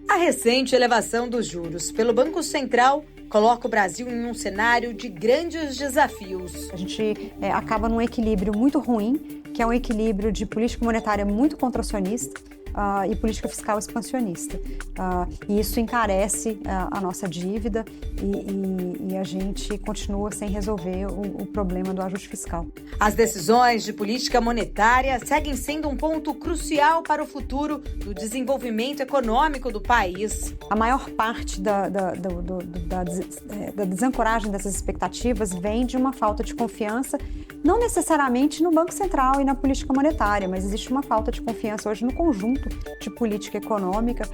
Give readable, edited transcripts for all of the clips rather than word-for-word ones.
A recente elevação dos juros pelo Banco Central coloca o Brasil em um cenário de grandes desafios. A gente acaba num equilíbrio muito ruim, que é um equilíbrio de política monetária muito contracionista e política fiscal expansionista. E isso encarece a nossa dívida e a gente continua sem resolver o problema do ajuste fiscal. As decisões de política monetária seguem sendo um ponto crucial para o futuro do desenvolvimento econômico do país. A maior parte da desancoragem dessas expectativas vem de uma falta de confiança, não necessariamente no Banco Central e na política monetária, mas existe uma falta de confiança hoje no conjunto de política econômica,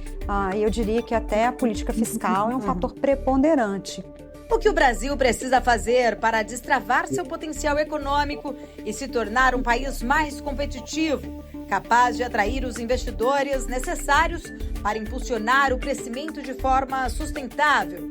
e eu diria que até a política fiscal é um fator preponderante. O que o Brasil precisa fazer para destravar seu potencial econômico e se tornar um país mais competitivo, capaz de atrair os investidores necessários para impulsionar o crescimento de forma sustentável?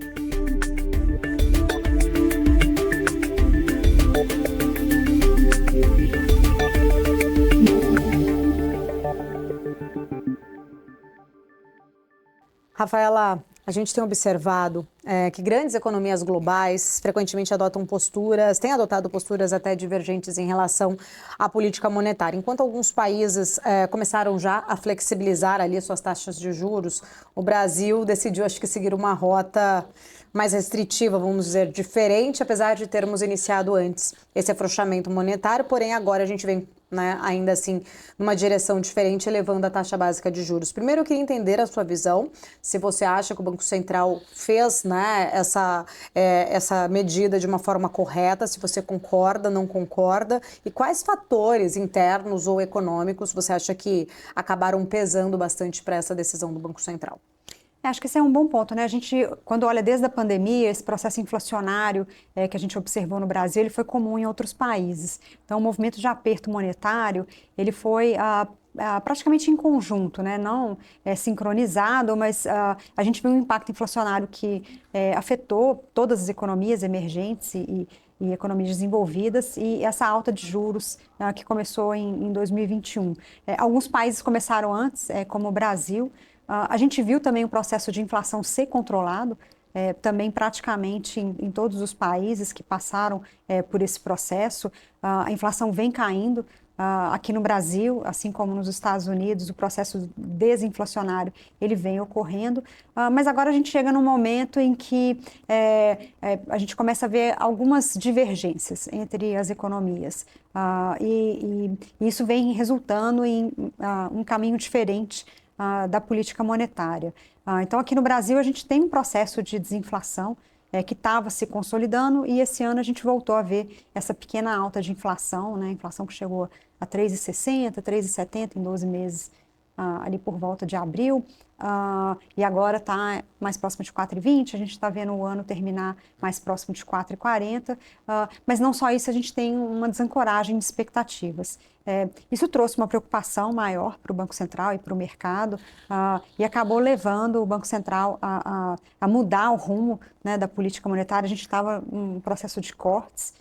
Rafaela, a gente tem observado que grandes economias globais frequentemente têm adotado posturas até divergentes em relação à política monetária. Enquanto alguns países começaram já a flexibilizar ali suas taxas de juros, o Brasil decidiu, acho que, seguir uma rota mais restritiva, vamos dizer, diferente, apesar de termos iniciado antes esse afrouxamento monetário, porém agora a gente vem, ainda assim, numa direção diferente, elevando a taxa básica de juros. Primeiro, eu queria entender a sua visão, se você acha que o Banco Central fez essa medida de uma forma correta, se você concorda, não concorda, e quais fatores internos ou econômicos você acha que acabaram pesando bastante para essa decisão do Banco Central? Acho que esse é um bom ponto, né? A gente, quando olha desde a pandemia, esse processo inflacionário que a gente observou no Brasil, ele foi comum em outros países. Então, o movimento de aperto monetário, ele foi praticamente em conjunto, né? Não sincronizado, mas a gente viu um impacto inflacionário que afetou todas as economias emergentes e economias desenvolvidas, e essa alta de juros que começou em 2021. Alguns países começaram antes, como o Brasil. A gente viu também o processo de inflação ser controlado, também praticamente em todos os países que passaram por esse processo. A inflação vem caindo. Aqui no Brasil, assim como nos Estados Unidos, o processo desinflacionário ele vem ocorrendo, mas agora a gente chega num momento em que a gente começa a ver algumas divergências entre as economias, e isso vem resultando em um caminho diferente da política monetária. Então, aqui no Brasil, a gente tem um processo de desinflação que estava se consolidando, e esse ano a gente voltou a ver essa pequena alta de inflação, né? Inflação que chegou a 3,60, 3,70 em 12 meses, ali por volta de abril, e agora está mais próximo de 4,20, a gente está vendo o ano terminar mais próximo de 4,40, mas não só isso, a gente tem uma desancoragem de expectativas. Isso trouxe uma preocupação maior para o Banco Central e para o mercado, e acabou levando o Banco Central a mudar o rumo, né, da política monetária. A gente estava em um processo de cortes,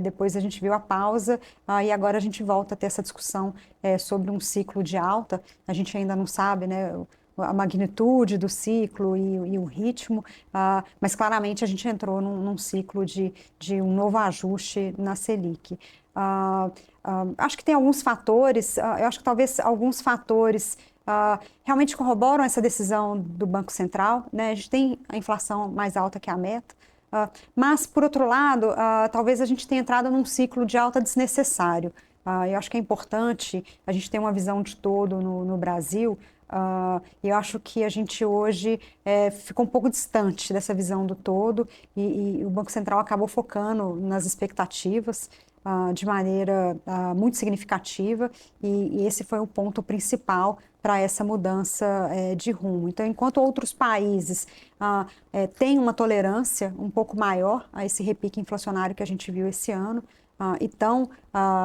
depois a gente viu a pausa, e agora a gente volta a ter essa discussão sobre um ciclo de alta. A gente ainda não sabe, né, a magnitude do ciclo e o ritmo, mas claramente a gente entrou num ciclo de um novo ajuste na Selic. Acho que tem alguns fatores, eu acho que talvez alguns fatores realmente corroboram essa decisão do Banco Central, né? A gente tem a inflação mais alta que a meta, mas, por outro lado, talvez a gente tenha entrado num ciclo de alta desnecessário. Eu acho que é importante a gente ter uma visão de todo no Brasil, e eu acho que a gente hoje ficou um pouco distante dessa visão do todo, e o Banco Central acabou focando nas expectativas de maneira muito significativa, e esse foi o ponto principal para essa mudança de rumo. Então, enquanto outros países têm uma tolerância um pouco maior a esse repique inflacionário que a gente viu esse ano, e estão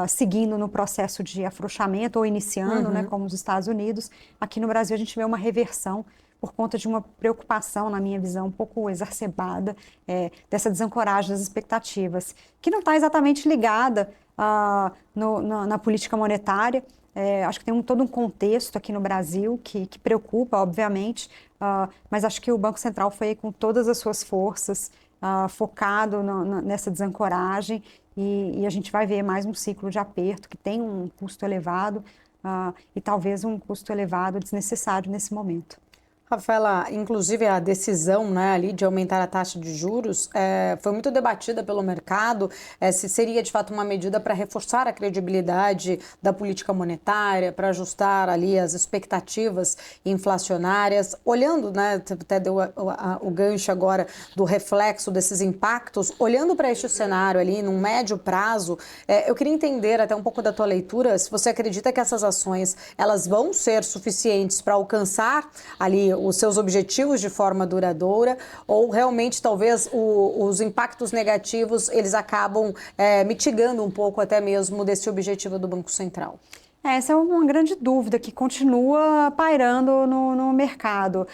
seguindo no processo de afrouxamento ou iniciando, né, como os Estados Unidos, aqui no Brasil a gente vê uma reversão por conta de uma preocupação, na minha visão, um pouco exacerbada dessa desancoragem das expectativas, que não está exatamente ligada na política monetária, Acho que tem todo um contexto aqui no Brasil que preocupa, obviamente, mas acho que o Banco Central foi com todas as suas forças, focado nessa desancoragem, e a gente vai ver mais um ciclo de aperto que tem um custo elevado, e talvez um custo elevado desnecessário nesse momento. Rafaela, inclusive a decisão, né, ali de aumentar a taxa de juros foi muito debatida pelo mercado, se seria de fato uma medida para reforçar a credibilidade da política monetária, para ajustar ali as expectativas inflacionárias. Olhando, né, até deu o gancho agora do reflexo desses impactos, olhando para este cenário ali num médio prazo, eu queria entender até um pouco da tua leitura, se você acredita que essas ações elas vão ser suficientes para alcançar ali os seus objetivos de forma duradoura, ou realmente talvez os impactos negativos eles acabam mitigando um pouco até mesmo desse objetivo do Banco Central? Essa é uma grande dúvida que continua pairando no mercado.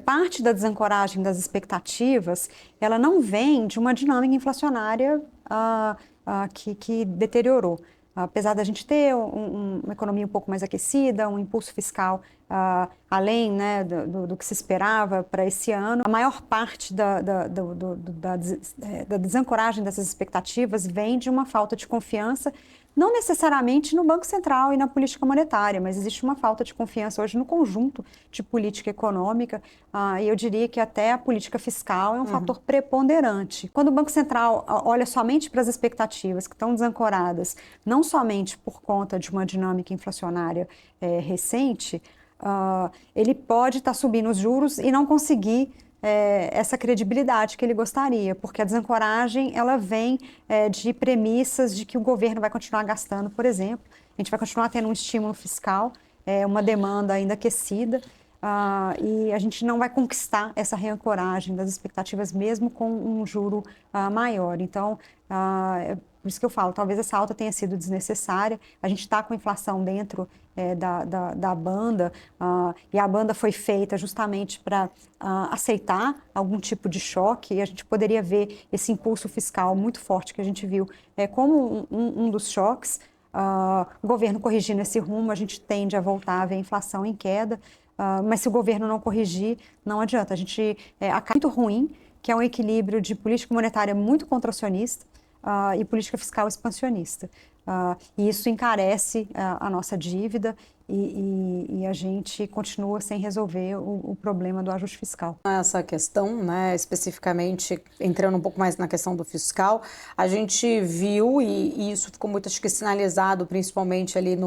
Parte da desancoragem das expectativas, ela não vem de uma dinâmica inflacionária que deteriorou. Apesar da gente ter uma economia um pouco mais aquecida, um impulso fiscal além, né, do que se esperava para esse ano, a maior parte da desancoragem dessas expectativas vem de uma falta de confiança, não necessariamente no Banco Central e na política monetária, mas existe uma falta de confiança hoje no conjunto de política econômica, e eu diria que até a política fiscal é um fator preponderante. Quando o Banco Central olha somente para as expectativas que estão desancoradas, não somente por conta de uma dinâmica inflacionária recente, ele pode estar subindo os juros e não conseguir essa credibilidade que ele gostaria, porque a desancoragem ela vem de premissas de que o governo vai continuar gastando, por exemplo, a gente vai continuar tendo um estímulo fiscal, uma demanda ainda aquecida, e a gente não vai conquistar essa reancoragem das expectativas mesmo com um juro maior. Então, por isso que eu falo, talvez essa alta tenha sido desnecessária. A gente está com inflação dentro da banda, e a banda foi feita justamente para aceitar algum tipo de choque, e a gente poderia ver esse impulso fiscal muito forte que a gente viu como um dos choques. O governo corrigindo esse rumo, a gente tende a voltar a ver a inflação em queda, mas se o governo não corrigir, não adianta. A gente acaba muito ruim, que é um equilíbrio de política monetária muito contracionista, e política fiscal expansionista. E isso encarece a nossa dívida e a gente continua sem resolver o problema do ajuste fiscal. Essa questão, né, especificamente, entrando um pouco mais na questão do fiscal, a gente viu, e isso ficou muito, acho que, sinalizado, principalmente ali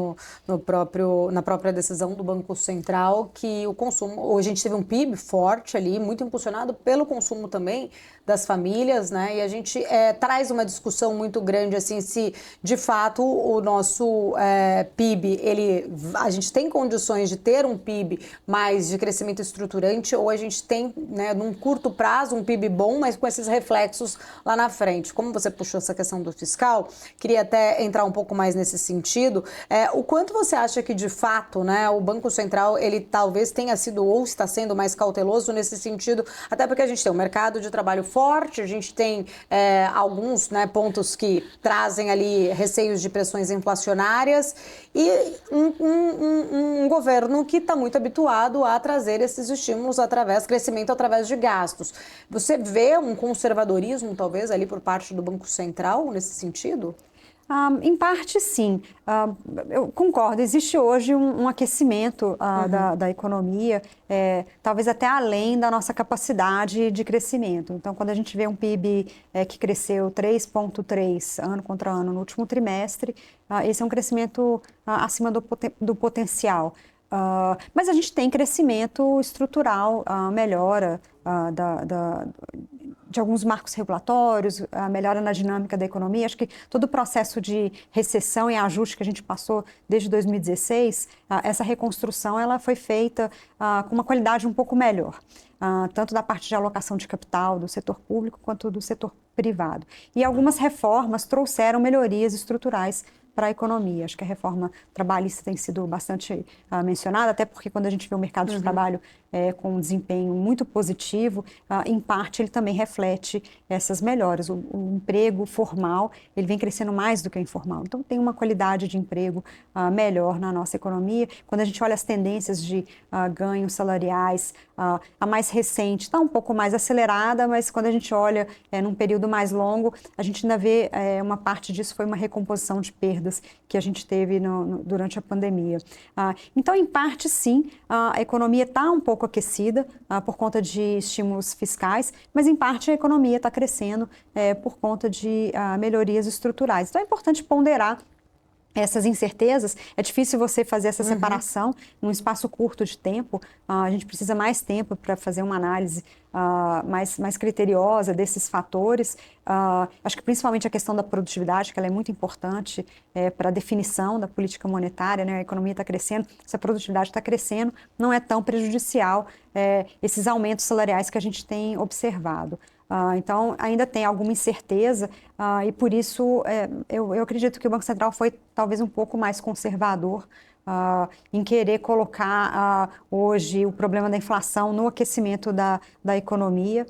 na própria decisão do Banco Central, que o consumo, a gente teve um PIB forte ali, muito impulsionado pelo consumo também das famílias, né, e a gente traz uma discussão muito grande, assim, se de fato o nosso PIB, a gente tem condições de ter um PIB mais de crescimento estruturante, ou a gente tem, né, num curto prazo, um PIB bom, mas com esses reflexos lá na frente. Como você puxou essa questão do fiscal, queria até entrar um pouco mais nesse sentido. O quanto você acha que, de fato, né, o Banco Central, ele talvez tenha sido ou está sendo mais cauteloso nesse sentido, até porque a gente tem um mercado de trabalho forte, a gente tem alguns, né, pontos que trazem ali receios de pressões inflacionárias e um governo que está muito habituado a trazer esses estímulos crescimento através de gastos. Você vê um conservadorismo, talvez, ali por parte do Banco Central nesse sentido? Em parte, sim. Eu concordo. Existe hoje um aquecimento da economia, talvez até além da nossa capacidade de crescimento. Então, quando a gente vê um PIB que cresceu 3,3% ano contra ano no último trimestre, esse é um crescimento acima do potencial. Mas a gente tem crescimento estrutural, melhora de alguns marcos regulatórios, a melhora na dinâmica da economia. Acho que todo o processo de recessão e ajuste que a gente passou desde 2016, essa reconstrução ela foi feita com uma qualidade um pouco melhor, tanto da parte de alocação de capital do setor público quanto do setor privado. E algumas reformas trouxeram melhorias estruturais para a economia. Acho que a reforma trabalhista tem sido bastante mencionada, até porque quando a gente vê o mercado de trabalho com um desempenho muito positivo, em parte ele também reflete essas melhoras. O emprego formal, ele vem crescendo mais do que o informal. Então tem uma qualidade de emprego melhor na nossa economia. Quando a gente olha as tendências de ganhos salariais, a mais recente está um pouco mais acelerada, mas quando a gente olha num período mais longo, a gente ainda vê uma parte disso foi uma recomposição de perdas que a gente teve durante a pandemia. Então, em parte, sim, a economia está um pouco aquecida por conta de estímulos fiscais, mas em parte a economia está crescendo por conta de melhorias estruturais. Então, é importante ponderar essas incertezas. É difícil você fazer essa separação num espaço curto de tempo. A gente precisa mais tempo para fazer uma análise mais criteriosa desses fatores. Acho que principalmente a questão da produtividade, que ela é muito importante para a definição da política monetária, né? A economia está crescendo, se a produtividade está crescendo, não é tão prejudicial esses aumentos salariais que a gente tem observado. Então, ainda tem alguma incerteza e, por isso, eu acredito que o Banco Central foi talvez um pouco mais conservador em querer colocar hoje o problema da inflação no aquecimento da economia,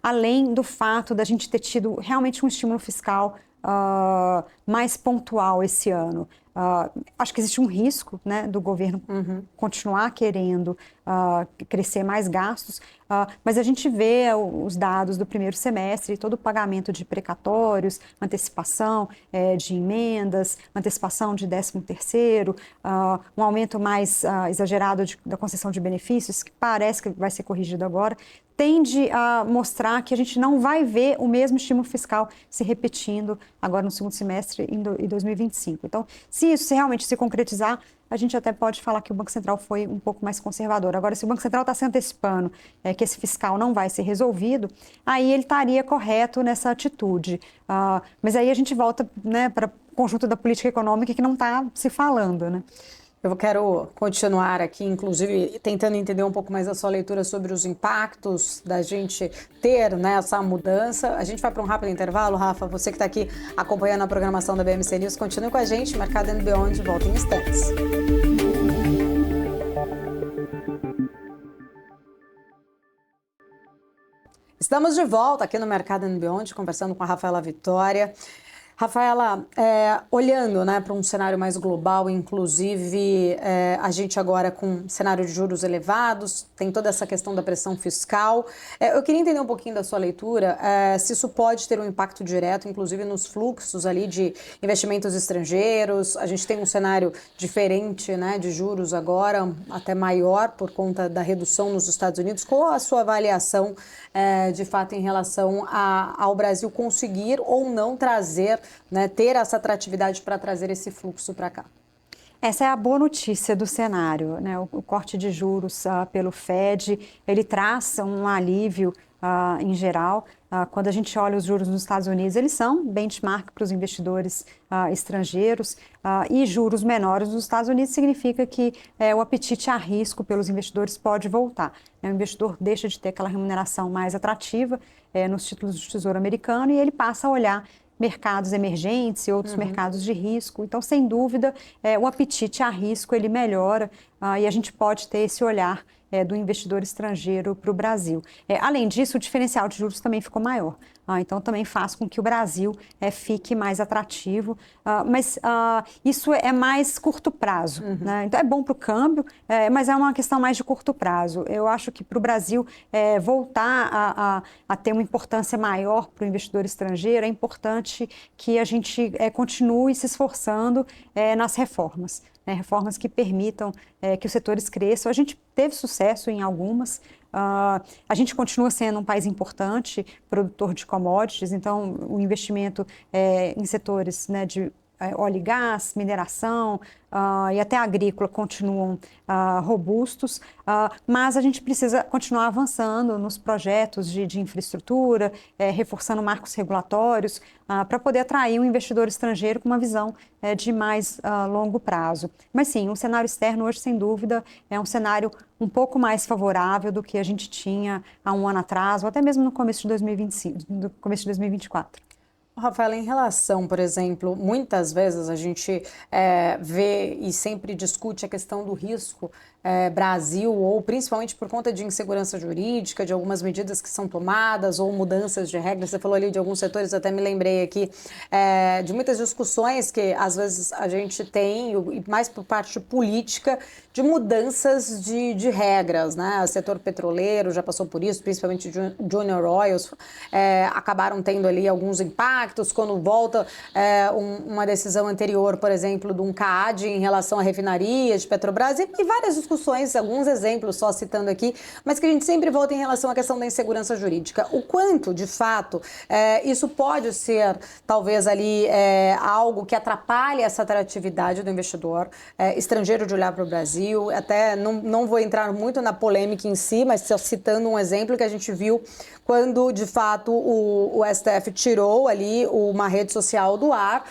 além do fato da gente ter tido realmente um estímulo fiscal mais pontual esse ano. Acho que existe um risco, né, do governo continuar querendo crescer mais gastos, mas a gente vê os dados do primeiro semestre, todo o pagamento de precatórios, antecipação de emendas, antecipação de 13º, um aumento mais exagerado da concessão de benefícios, que parece que vai ser corrigido agora, tende a mostrar que a gente não vai ver o mesmo estímulo fiscal se repetindo agora no segundo semestre em 2025. Então, se isso realmente se concretizar, a gente até pode falar que o Banco Central foi um pouco mais conservador. Agora, se o Banco Central está se antecipando que esse fiscal não vai ser resolvido, aí ele estaria correto nessa atitude. Mas aí a gente volta, né, para o conjunto da política econômica que não está se falando, né? Eu quero continuar aqui, inclusive, tentando entender um pouco mais a sua leitura sobre os impactos da gente ter, né, essa mudança. A gente vai para um rápido intervalo, Rafa. Você que está aqui acompanhando a programação da BMC News, continue com a gente. Mercado and Beyond volta em instantes. Estamos de volta aqui no Mercado and Beyond, conversando com a Rafaela Vitória. Rafaela, olhando, né, para um cenário mais global, inclusive a gente agora com um cenário de juros elevados, tem toda essa questão da pressão fiscal. Eu queria entender um pouquinho da sua leitura, se isso pode ter um impacto direto, inclusive nos fluxos ali de investimentos estrangeiros. A gente tem um cenário diferente, né, de juros agora, até maior por conta da redução nos Estados Unidos. Qual a sua avaliação, de fato, em relação ao Brasil conseguir ou não trazer, né, ter essa atratividade para trazer esse fluxo para cá? Essa é a boa notícia do cenário, né? O corte de juros pelo Fed, ele traz um alívio em geral. Quando a gente olha os juros nos Estados Unidos, eles são benchmark para os investidores estrangeiros, e juros menores nos Estados Unidos significa que o apetite a risco pelos investidores pode voltar. O investidor deixa de ter aquela remuneração mais atrativa nos títulos do Tesouro Americano e ele passa a olhar mercados emergentes e outros mercados de risco. Então, sem dúvida, o apetite a risco ele melhora e a gente pode ter esse olhar do investidor estrangeiro para o Brasil. Além disso, o diferencial de juros também ficou maior. Então, também faz com que o Brasil fique mais atrativo. Mas isso é mais curto prazo. Né? Então, é bom para o câmbio, mas é uma questão mais de curto prazo. Eu acho que para o Brasil voltar a ter uma importância maior para o investidor estrangeiro, é importante que a gente continue se esforçando nas reformas. Reformas que permitam que os setores cresçam. A gente teve sucesso em algumas. A gente continua sendo um país importante, produtor de commodities, então o investimento em setores, né, de óleo e gás, mineração e até agrícola continuam robustos, mas a gente precisa continuar avançando nos projetos de infraestrutura, reforçando marcos regulatórios, para poder atrair um investidor estrangeiro com uma visão de mais longo prazo. Mas sim, o cenário externo hoje, sem dúvida, é um cenário um pouco mais favorável do que a gente tinha há um ano atrás, ou até mesmo no começo de 2025, no começo de 2024. Rafaela, em relação, por exemplo, muitas vezes a gente vê e sempre discute a questão do risco Brasil, ou principalmente por conta de insegurança jurídica, de algumas medidas que são tomadas, ou mudanças de regras. Você falou ali de alguns setores, até me lembrei aqui de muitas discussões que às vezes a gente tem, e mais por parte política, de mudanças de regras, né? O setor petroleiro já passou por isso, principalmente Junior Oils, acabaram tendo ali alguns impactos, quando volta uma decisão anterior, por exemplo, de um CAAD em relação a refinarias de Petrobras, e várias discussões, alguns exemplos só citando aqui, mas que a gente sempre volta em relação à questão da insegurança jurídica. O quanto, de fato, isso pode ser, talvez ali, algo que atrapalhe essa atratividade do investidor estrangeiro de olhar para o Brasil. Até não vou entrar muito na polêmica em si, mas só citando um exemplo que a gente viu quando, de fato, o STF tirou ali uma rede social do ar.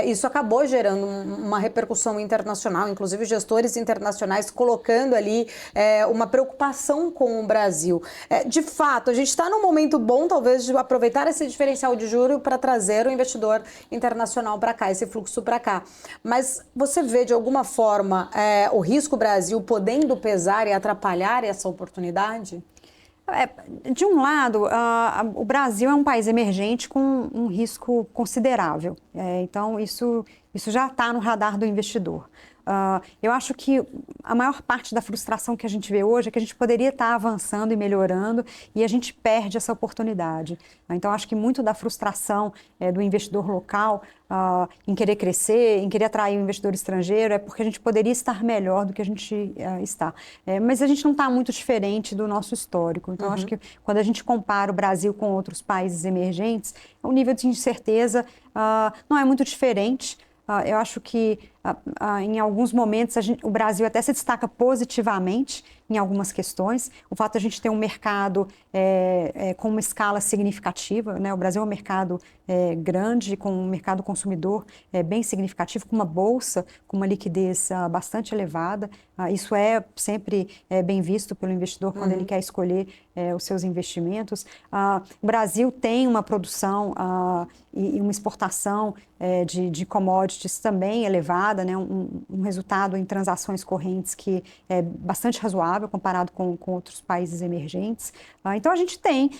Isso acabou gerando uma repercussão internacional, inclusive gestores internacionais colocando ali uma preocupação com o Brasil. De fato, a gente está num momento bom, talvez, de aproveitar esse diferencial de juro para trazer o investidor internacional para cá, esse fluxo para cá. Mas você vê, de alguma forma, o risco Brasil podendo pesar e atrapalhar essa oportunidade? De um lado, o Brasil é um país emergente com um risco considerável. Então, isso já está no radar do investidor. Eu acho que a maior parte da frustração que a gente vê hoje é que a gente poderia estar avançando e melhorando e a gente perde essa oportunidade. Então, acho que muito da frustração do investidor local em querer crescer, em querer atrair o investidor estrangeiro, é porque a gente poderia estar melhor do que a gente está. Mas a gente não está muito diferente do nosso histórico. Então, acho que quando a gente compara o Brasil com outros países emergentes, o nível de incerteza não é muito diferente. Eu acho que em alguns momentos o Brasil até se destaca positivamente em algumas questões. O fato de a gente ter um mercado com uma escala significativa, né? O Brasil é um mercado grande, com um mercado consumidor bem significativo, com uma bolsa, com uma liquidez bastante elevada. Isso é sempre bem visto pelo investidor quando ele quer escolher os seus investimentos. O Brasil tem uma produção e uma exportação de commodities também elevada, né? Um resultado em transações correntes que é bastante razoável comparado com outros países emergentes. Então, a gente tem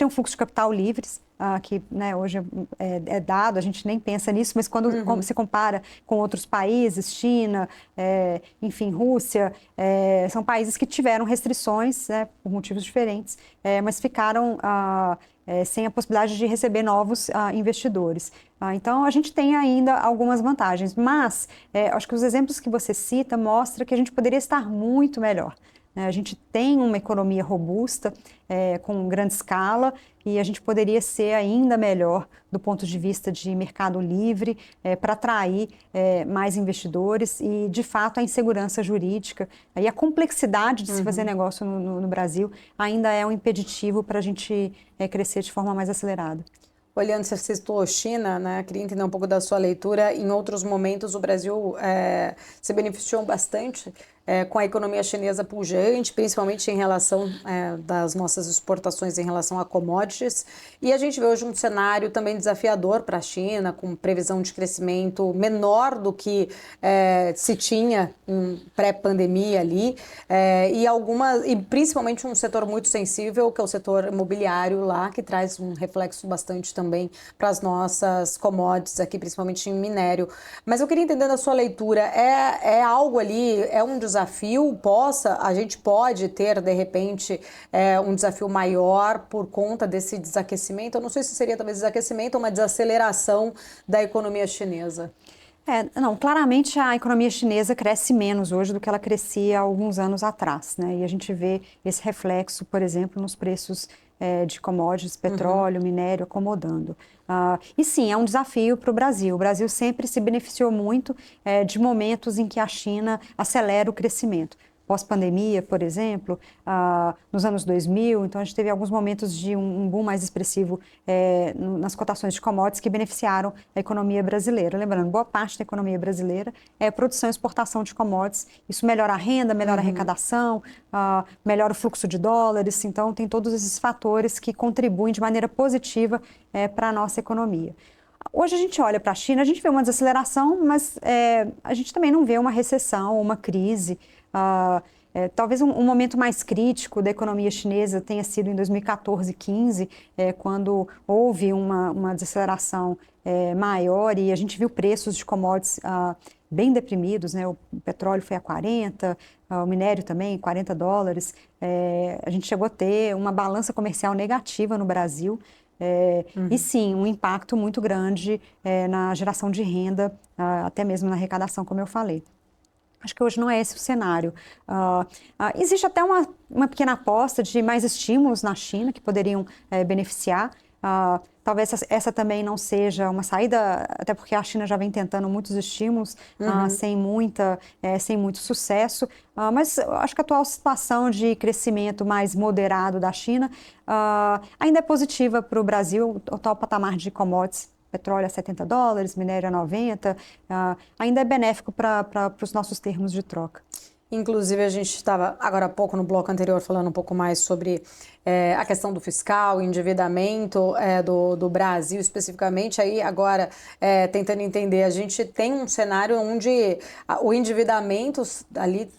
um fluxo de capital livres, que, né, hoje é dado, a gente nem pensa nisso, mas quando se compara com outros países, China, enfim, Rússia, são países que tiveram restrições, né, por motivos diferentes, mas ficaram sem a possibilidade de receber novos investidores. Então, a gente tem ainda algumas vantagens, mas acho que os exemplos que você cita mostram que a gente poderia estar muito melhor. A gente tem uma economia robusta, com grande escala, e a gente poderia ser ainda melhor do ponto de vista de mercado livre, para atrair mais investidores e, de fato, a insegurança jurídica e a complexidade de se fazer negócio no Brasil ainda é um impeditivo para a gente crescer de forma mais acelerada. Olhando, você citou China, né? Queria entender um pouco da sua leitura. Em outros momentos, o Brasil se beneficiou bastante com a economia chinesa pujante, principalmente em relação das nossas exportações em relação a commodities. E a gente vê hoje um cenário também desafiador para a China, com previsão de crescimento menor do que se tinha em pré-pandemia ali, e principalmente um setor muito sensível, que é o setor imobiliário lá, que traz um reflexo bastante também para as nossas commodities aqui, principalmente em minério. Mas eu queria entender da sua leitura, é algo ali, é um desafio, a gente pode ter, de repente, um desafio maior por conta desse desaquecimento? Eu não sei se seria talvez desaquecimento ou uma desaceleração da economia chinesa. Não, claramente a economia chinesa cresce menos hoje do que ela crescia há alguns anos atrás, né? E a gente vê esse reflexo, por exemplo, nos preços de commodities, petróleo, minério, acomodando. E sim, é um desafio para o Brasil. O Brasil sempre se beneficiou muito de momentos em que a China acelera o crescimento. pós-pandemia, por exemplo, nos anos 2000. Então, a gente teve alguns momentos de um boom mais expressivo nas cotações de commodities que beneficiaram a economia brasileira. Lembrando, boa parte da economia brasileira é produção e exportação de commodities. Isso melhora a renda, melhora a arrecadação, melhora o fluxo de dólares. Então, tem todos esses fatores que contribuem de maneira positiva para a nossa economia. Hoje a gente olha para a China, a gente vê uma desaceleração, mas a gente também não vê uma recessão, uma crise. Talvez um momento mais crítico da economia chinesa tenha sido em 2014, 2015, quando houve uma desaceleração maior e a gente viu preços de commodities bem deprimidos, né? O petróleo foi a 40, o minério também, $40. A gente chegou a ter uma balança comercial negativa no Brasil. E sim, um impacto muito grande na geração de renda, até mesmo na arrecadação, como eu falei. Acho que hoje não é esse o cenário. Existe até uma pequena aposta de mais estímulos na China que poderiam beneficiar. Talvez essa também não seja uma saída, até porque a China já vem tentando muitos estímulos sem muito sucesso. Mas eu acho que a atual situação de crescimento mais moderado da China ainda é positiva para o Brasil. O atual patamar de commodities, petróleo a $70, minério a 90, ainda é benéfico para os nossos termos de troca. Inclusive, a gente estava agora há pouco no bloco anterior falando um pouco mais sobre a questão do fiscal, endividamento do Brasil especificamente. Aí agora, tentando entender, a gente tem um cenário onde o endividamento ali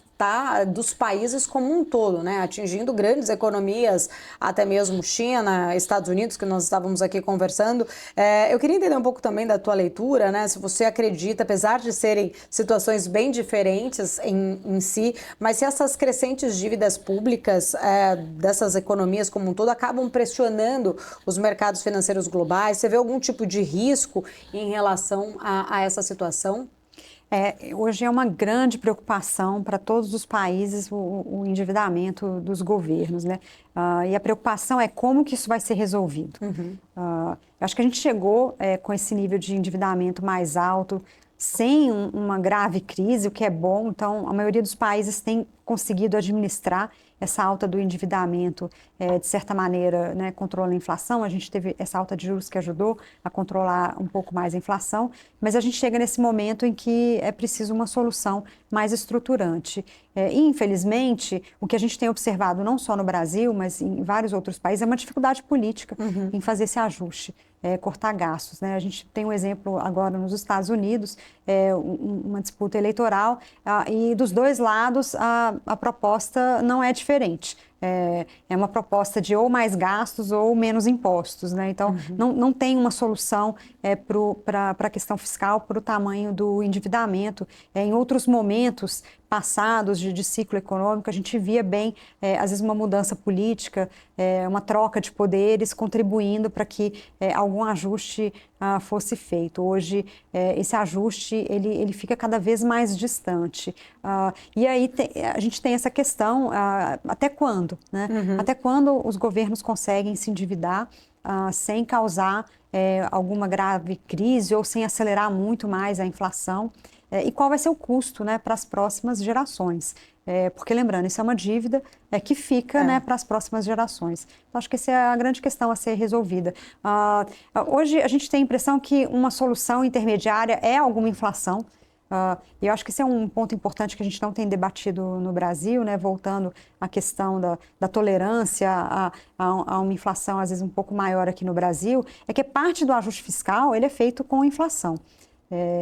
dos países como um todo, né? Atingindo grandes economias, até mesmo China, Estados Unidos, que nós estávamos aqui conversando. Eu queria entender um pouco também da tua leitura, né? Se você acredita, apesar de serem situações bem diferentes em si, mas se essas crescentes dívidas públicas dessas economias como um todo acabam pressionando os mercados financeiros globais, você vê algum tipo de risco em relação a essa situação? Hoje é uma grande preocupação para todos os países o endividamento dos governos, né? E a preocupação é como que isso vai ser resolvido. Eu acho que a gente chegou com esse nível de endividamento mais alto, sem uma grave crise, o que é bom. Então, a maioria dos países tem conseguido administrar essa alta do endividamento, de certa maneira, né, controla a inflação. A gente teve essa alta de juros que ajudou a controlar um pouco mais a inflação, mas a gente chega nesse momento em que é preciso uma solução mais estruturante. E, infelizmente, o que a gente tem observado, não só no Brasil, mas em vários outros países, é uma dificuldade política em fazer esse ajuste. Cortar gastos, né? A gente tem um exemplo agora nos Estados Unidos, uma disputa eleitoral, e dos dois lados a proposta não é diferente. É uma proposta de ou mais gastos ou menos impostos, né? Então, não tem uma solução para a questão fiscal, para o tamanho do endividamento. Em outros momentos passados de ciclo econômico, a gente via bem, às vezes, uma mudança política, uma troca de poderes, contribuindo para que algum ajuste fosse feito. Hoje, esse ajuste ele fica cada vez mais distante. E aí a gente tem essa questão, até quando? Né? Até quando os governos conseguem se endividar sem causar alguma grave crise ou sem acelerar muito mais a inflação? E qual vai ser o custo, né, para as próximas gerações? Porque, lembrando, isso é uma dívida que fica né, para as próximas gerações. Então, acho que essa é a grande questão a ser resolvida. Hoje, a gente tem a impressão que uma solução intermediária é alguma inflação. E eu acho que esse é um ponto importante que a gente não tem debatido no Brasil, né? Voltando à questão da tolerância a uma inflação, às vezes, um pouco maior aqui no Brasil, é que parte do ajuste fiscal ele é feito com inflação.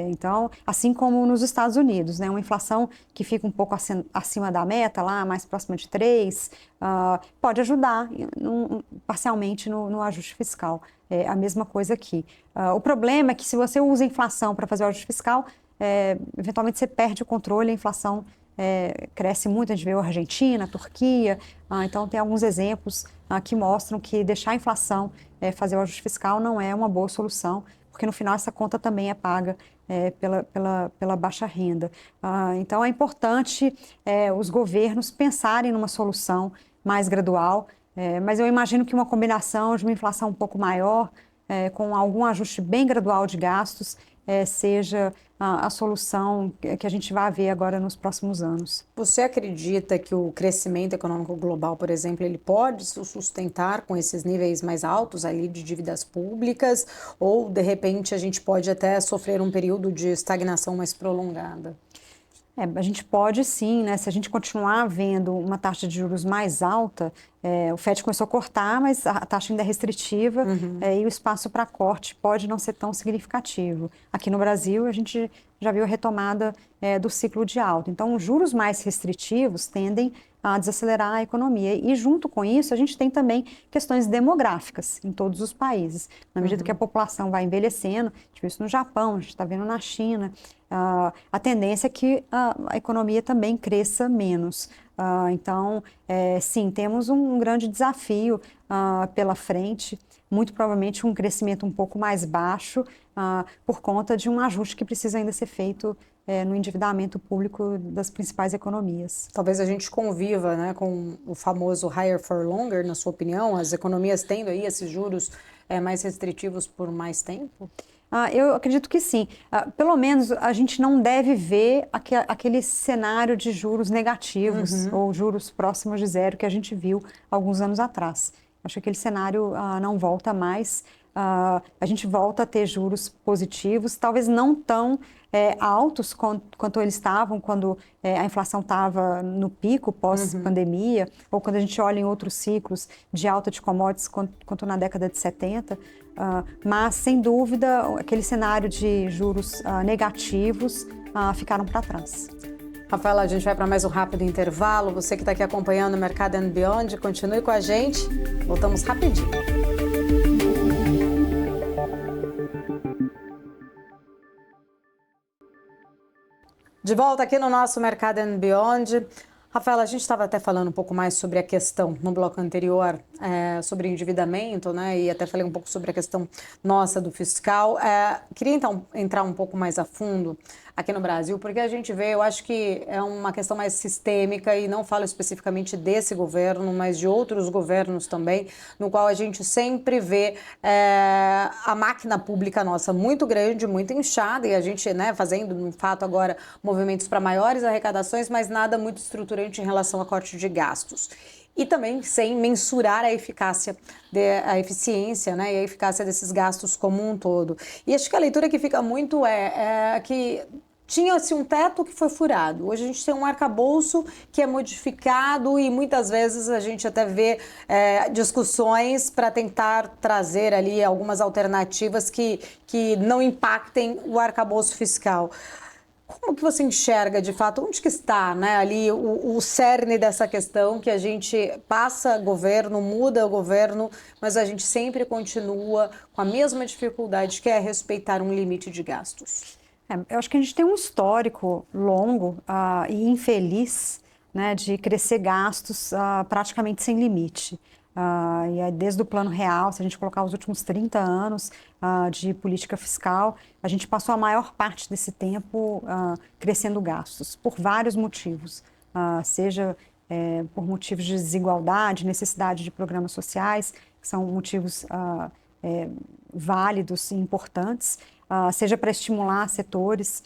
Então, assim como nos Estados Unidos, né, uma inflação que fica um pouco acima da meta, lá mais próxima de 3, pode ajudar parcialmente no ajuste fiscal. A mesma coisa aqui. O problema é que se você usa a inflação para fazer o ajuste fiscal, eventualmente você perde o controle, a inflação cresce muito. A gente vê a Argentina, a Turquia, então tem alguns exemplos que mostram que deixar a inflação fazer o ajuste fiscal não é uma boa solução, porque no final essa conta também é paga pela baixa renda. Então é importante os governos pensarem numa solução mais gradual, mas eu imagino que uma combinação de uma inflação um pouco maior, com algum ajuste bem gradual de gastos, seja a solução que a gente vai ver agora nos próximos anos. Você acredita que o crescimento econômico global, por exemplo, ele pode se sustentar com esses níveis mais altos ali de dívidas públicas, ou de repente a gente pode até sofrer um período de estagnação mais prolongada? A gente pode sim, né? Se a gente continuar vendo uma taxa de juros mais alta, o FED começou a cortar, mas a taxa ainda é restritiva, e o espaço para corte pode não ser tão significativo. Aqui no Brasil, a gente já viu a retomada do ciclo de alta. Então, os juros mais restritivos tendem a desacelerar a economia. E junto com isso, a gente tem também questões demográficas em todos os países. Na medida que a população vai envelhecendo, a gente viu isso no Japão, a gente está vendo na China, a tendência é que a economia também cresça menos. Então, sim, temos um grande desafio pela frente, muito provavelmente um crescimento um pouco mais baixo, por conta de um ajuste que precisa ainda ser feito no endividamento público das principais economias. Talvez a gente conviva, né, com o famoso higher for longer, na sua opinião, as economias tendo aí esses juros mais restritivos por mais tempo? Eu acredito que sim. Pelo menos a gente não deve ver aquele cenário de juros negativos ou juros próximos de zero que a gente viu alguns anos atrás. Acho que aquele cenário não volta mais. A gente volta a ter juros positivos, talvez não tão altos quanto eles estavam quando a inflação estava no pico pós-pandemia, ou quando a gente olha em outros ciclos de alta de commodities, quanto na década de 70, mas, sem dúvida, aquele cenário de juros negativos ficaram para trás. Rafaela, a gente vai para mais um rápido intervalo. Você que está aqui acompanhando o Mercado and Beyond, continue com a gente. Voltamos rapidinho. De volta aqui no nosso Mercado and Beyond. Rafaela, a gente estava até falando um pouco mais sobre a questão no bloco anterior, sobre endividamento, né? E até falei um pouco sobre a questão nossa do fiscal. Queria então entrar um pouco mais a fundo aqui no Brasil, porque a gente vê, eu acho que é uma questão mais sistêmica, e não falo especificamente desse governo, mas de outros governos também, no qual a gente sempre vê a máquina pública nossa muito grande, muito inchada, e a gente, né, fazendo, no fato agora, movimentos para maiores arrecadações, mas nada muito estruturante em relação a corte de gastos. E também sem mensurar a eficiência, né, e a eficácia desses gastos como um todo. E acho que a leitura que fica muito é que tinha-se um teto que foi furado. Hoje a gente tem um arcabouço que é modificado, e muitas vezes a gente até vê discussões para tentar trazer ali algumas alternativas que não impactem o arcabouço fiscal. Como que você enxerga, de fato, onde que está, né, ali o cerne dessa questão, que a gente passa governo, muda o governo, mas a gente sempre continua com a mesma dificuldade, que é respeitar um limite de gastos? Eu acho que a gente tem um histórico longo e infeliz, né, de crescer gastos praticamente sem limite. E aí, desde o Plano Real, se a gente colocar os últimos 30 anos de política fiscal, a gente passou a maior parte desse tempo crescendo gastos, por vários motivos, seja por motivos de desigualdade, necessidade de programas sociais, que são motivos válidos e importantes, seja para estimular setores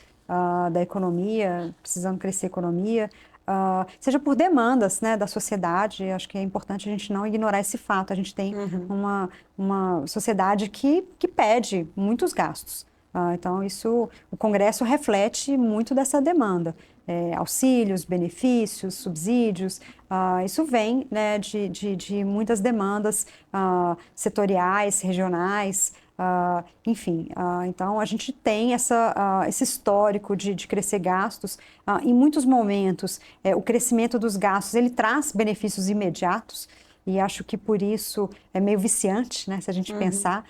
da economia, precisando crescer a economia, seja por demandas, né, da sociedade. Acho que é importante a gente não ignorar esse fato. A gente tem uma sociedade que pede muitos gastos. Então, o Congresso reflete muito dessa demanda. Auxílios, benefícios, subsídios, isso vem, né, de muitas demandas setoriais, regionais, enfim. Então, a gente tem esse histórico de crescer gastos. Em muitos momentos, o crescimento dos gastos ele traz benefícios imediatos, e acho que por isso é meio viciante, né, se a gente pensar.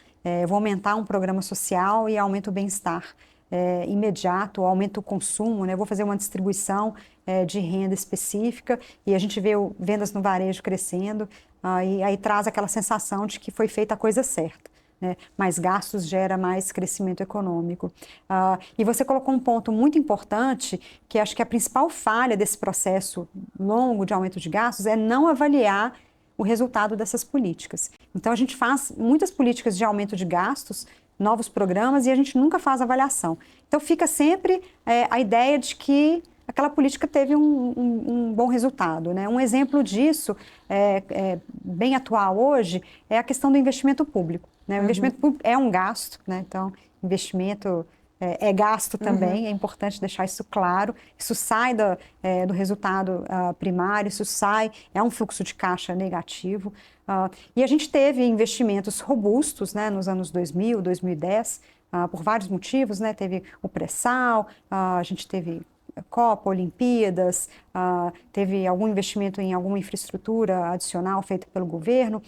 Vou aumentar um programa social e aumento o bem-estar imediato, aumento o consumo, né? Vou fazer uma distribuição de renda específica, e a gente vê vendas no varejo crescendo, e aí traz aquela sensação de que foi feita a coisa certa. Né? Mais gastos gera mais crescimento econômico. E você colocou um ponto muito importante, que acho que a principal falha desse processo longo de aumento de gastos é não avaliar o resultado dessas políticas. Então, a gente faz muitas políticas de aumento de gastos, novos programas e a gente nunca faz avaliação. Então fica sempre a ideia de que aquela política teve um bom resultado, né? Um exemplo disso, bem atual hoje, é a questão do investimento público, né? O investimento público é um gasto, né? Então, investimento é gasto também, é importante deixar isso claro. Isso sai do resultado primário, isso sai, é um fluxo de caixa negativo. E a gente teve investimentos robustos, né, nos anos 2000, 2010, por vários motivos, né? Teve o pré-sal, a gente teve Copa, Olimpíadas, teve algum investimento em alguma infraestrutura adicional feita pelo governo,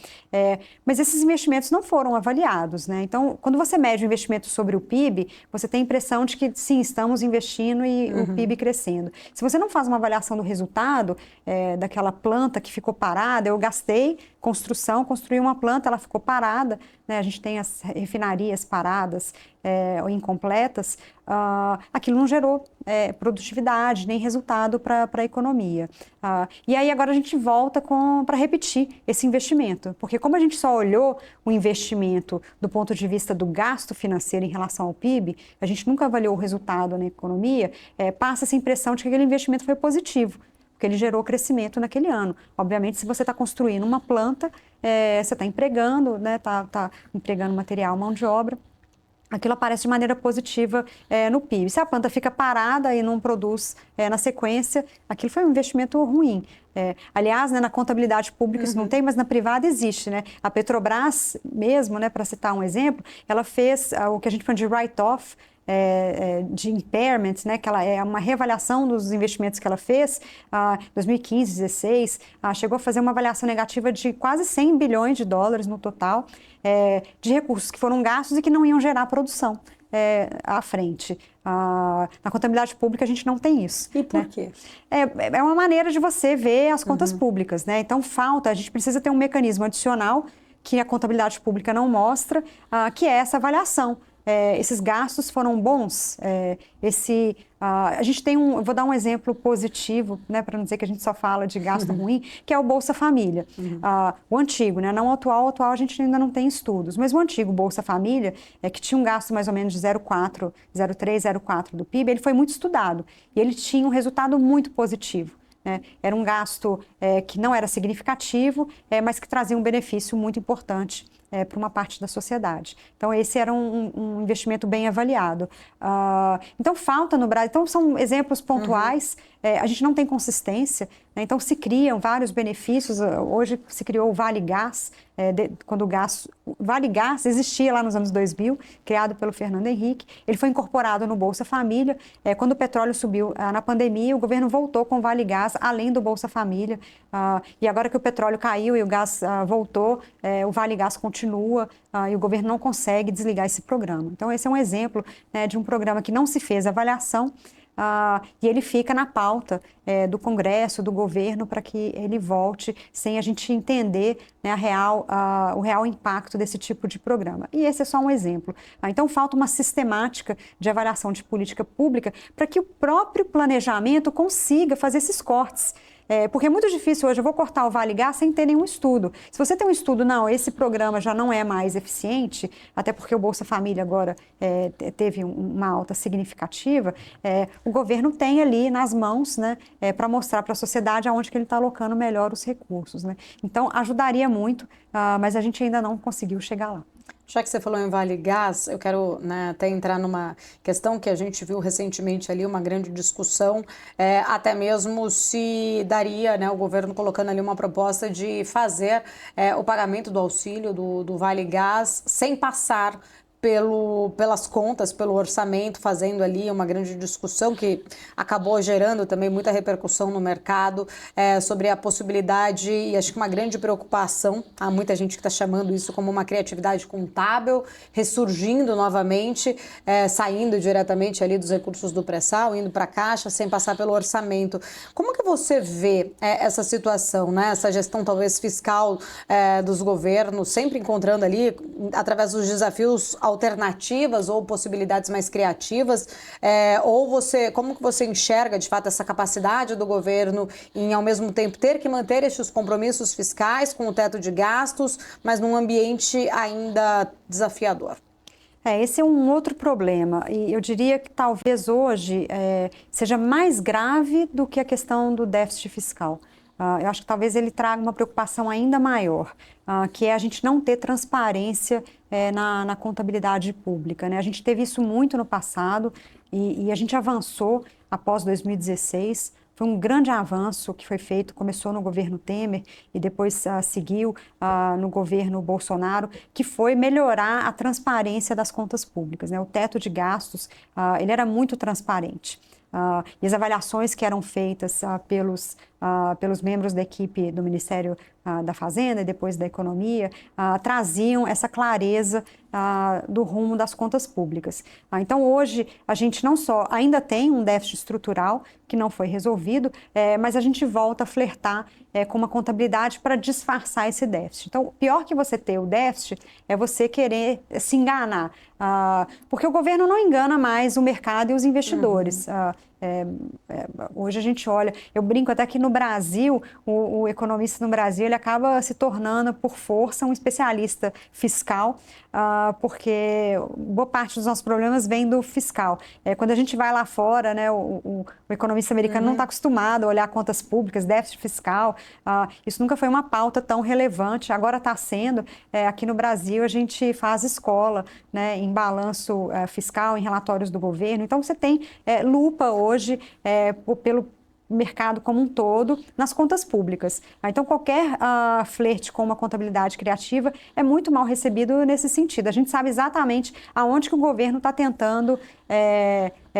mas esses investimentos não foram avaliados, né? Então, quando você mede o investimento sobre o PIB, você tem a impressão de que, sim, estamos investindo e o PIB crescendo. Se você não faz uma avaliação do resultado daquela planta que ficou parada, eu gastei construí uma planta, ela ficou parada, né? A gente tem as refinarias paradas ou incompletas, aquilo não gerou produtividade nem resultado para a economia. E aí agora a gente volta para repetir esse investimento, porque como a gente só olhou o investimento do ponto de vista do gasto financeiro em relação ao PIB, a gente nunca avaliou o resultado na economia, passa essa impressão de que aquele investimento foi positivo, porque ele gerou crescimento naquele ano. Obviamente, se você está construindo uma planta, você está empregando, né, tá empregando material, mão de obra, aquilo aparece de maneira positiva no PIB. Se a planta fica parada e não produz na sequência, aquilo foi um investimento ruim. Aliás, né, na contabilidade pública isso não tem, mas na privada existe, né? A Petrobras mesmo, né, para citar um exemplo, ela fez o que a gente chama de write-off, de impairment, né, que ela é uma reavaliação dos investimentos que ela fez em 2015, 2016, chegou a fazer uma avaliação negativa de quase 100 bilhões de dólares no total, de recursos que foram gastos e que não iam gerar produção à frente. Na contabilidade pública a gente não tem isso. E por né? quê? É uma maneira de você ver as contas públicas, né? Então a gente precisa ter um mecanismo adicional que a contabilidade pública não mostra, que é essa avaliação. Esses gastos foram bons, a gente tem eu vou dar um exemplo positivo, né, para não dizer que a gente só fala de gasto ruim, que é o Bolsa Família. O antigo, né, não o atual a gente ainda não tem estudos, mas o antigo Bolsa Família, que tinha um gasto mais ou menos de 0,4, 0,3, 0,4 do PIB, ele foi muito estudado e ele tinha um resultado muito positivo. Era um gasto que não era significativo, mas que trazia um benefício muito importante para uma parte da sociedade. Então, esse era um investimento bem avaliado. Então, falta no Brasil. Então, são exemplos pontuais. A gente não tem consistência, né? Então, se criam vários benefícios. Hoje se criou o Vale Gás, quando o Vale Gás existia lá nos anos 2000, criado pelo Fernando Henrique. Ele foi incorporado no Bolsa Família. Quando o petróleo subiu na pandemia, o governo voltou com o Vale Gás, além do Bolsa Família. E agora que o petróleo caiu e o gás voltou, o Vale Gás continua e o governo não consegue desligar esse programa. Então, esse é um exemplo, né, de um programa que não se fez avaliação e ele fica na pauta do Congresso, do governo, para que ele volte sem a gente entender, né, o real impacto desse tipo de programa. E esse é só um exemplo. Então, falta uma sistemática de avaliação de política pública para que o próprio planejamento consiga fazer esses cortes. Porque é muito difícil hoje, eu vou cortar o Vale Gás sem ter nenhum estudo. Se você tem um estudo, não, esse programa já não é mais eficiente, até porque o Bolsa Família agora teve uma alta significativa, o governo tem ali nas mãos, né, para mostrar para a sociedade aonde que ele está alocando melhor os recursos, né? Então, ajudaria muito, mas a gente ainda não conseguiu chegar lá. Já que você falou em Vale Gás, eu quero, né, até entrar numa questão que a gente viu recentemente ali, uma grande discussão, até mesmo se daria, né, o governo colocando ali uma proposta de fazer o pagamento do auxílio do Vale Gás sem passar pelas contas, pelo orçamento, fazendo ali uma grande discussão que acabou gerando também muita repercussão no mercado sobre a possibilidade e acho que uma grande preocupação. Há muita gente que está chamando isso como uma criatividade contábil, ressurgindo novamente, saindo diretamente ali dos recursos do pré-sal, indo para a Caixa, sem passar pelo orçamento. Como que você vê essa situação, né? Essa gestão talvez fiscal dos governos, sempre encontrando ali, através dos desafios, alternativas ou possibilidades mais criativas, como que você enxerga de fato essa capacidade do governo em ao mesmo tempo ter que manter esses compromissos fiscais com o teto de gastos, mas num ambiente ainda desafiador? Esse é um outro problema, e eu diria que talvez hoje seja mais grave do que a questão do déficit fiscal. Eu acho que talvez ele traga uma preocupação ainda maior, que é a gente não ter transparência na contabilidade pública, né? A gente teve isso muito no passado e a gente avançou após 2016. Foi um grande avanço que foi feito, começou no governo Temer e depois seguiu no governo Bolsonaro, que foi melhorar a transparência das contas públicas, né? O teto de gastos, ele era muito transparente. E as avaliações que eram feitas pelos membros da equipe do Ministério da Fazenda e depois da Economia traziam essa clareza do rumo das contas públicas. Então, hoje, a gente não só ainda tem um déficit estrutural que não foi resolvido, mas a gente volta a flertar com uma contabilidade para disfarçar esse déficit. Então, pior que você ter o déficit é você querer se enganar, porque o governo não engana mais o mercado e os investidores. Hoje a gente olha, eu brinco até que no Brasil, o economista no Brasil, ele acaba se tornando, por força, um especialista fiscal, porque boa parte dos nossos problemas vem do fiscal. Quando a gente vai lá fora, né, o economista americano não está acostumado a olhar contas públicas, déficit fiscal, isso nunca foi uma pauta tão relevante, agora está sendo. Aqui no Brasil a gente faz escola, né, em balanço fiscal, em relatórios do governo, então você tem lupa hoje pelo mercado como um todo nas contas públicas. Então, qualquer flerte com uma contabilidade criativa é muito mal recebido nesse sentido. A gente sabe exatamente aonde que o governo está tentando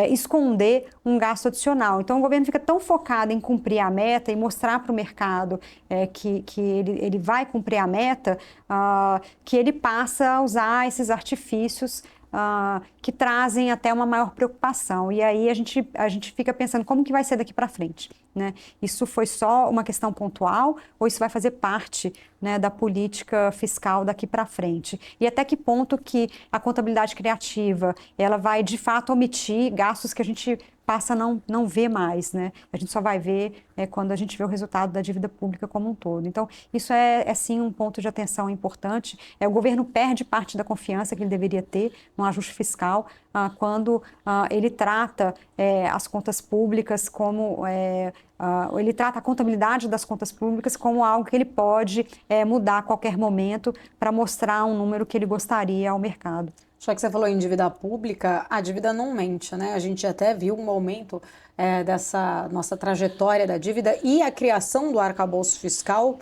esconder um gasto adicional. Então, o governo fica tão focado em cumprir a meta e mostrar para o mercado que ele vai cumprir a meta, que ele passa a usar esses artifícios que trazem até uma maior preocupação. E aí a gente fica pensando como que vai ser daqui para frente, né? Isso foi só uma questão pontual ou isso vai fazer parte, né, da política fiscal daqui para frente? E até que ponto que a contabilidade criativa ela vai de fato omitir gastos que a gente passa a não ver mais, né? A gente só vai ver quando a gente vê o resultado da dívida pública como um todo. Então, isso é sim um ponto de atenção importante. O governo perde parte da confiança que ele deveria ter no ajuste fiscal quando ele trata as contas públicas como... ele trata a contabilidade das contas públicas como algo que ele pode mudar a qualquer momento para mostrar um número que ele gostaria ao mercado. Já que você falou em dívida pública, a dívida não mente, né? A gente até viu um aumento dessa nossa trajetória da dívida e a criação do arcabouço fiscal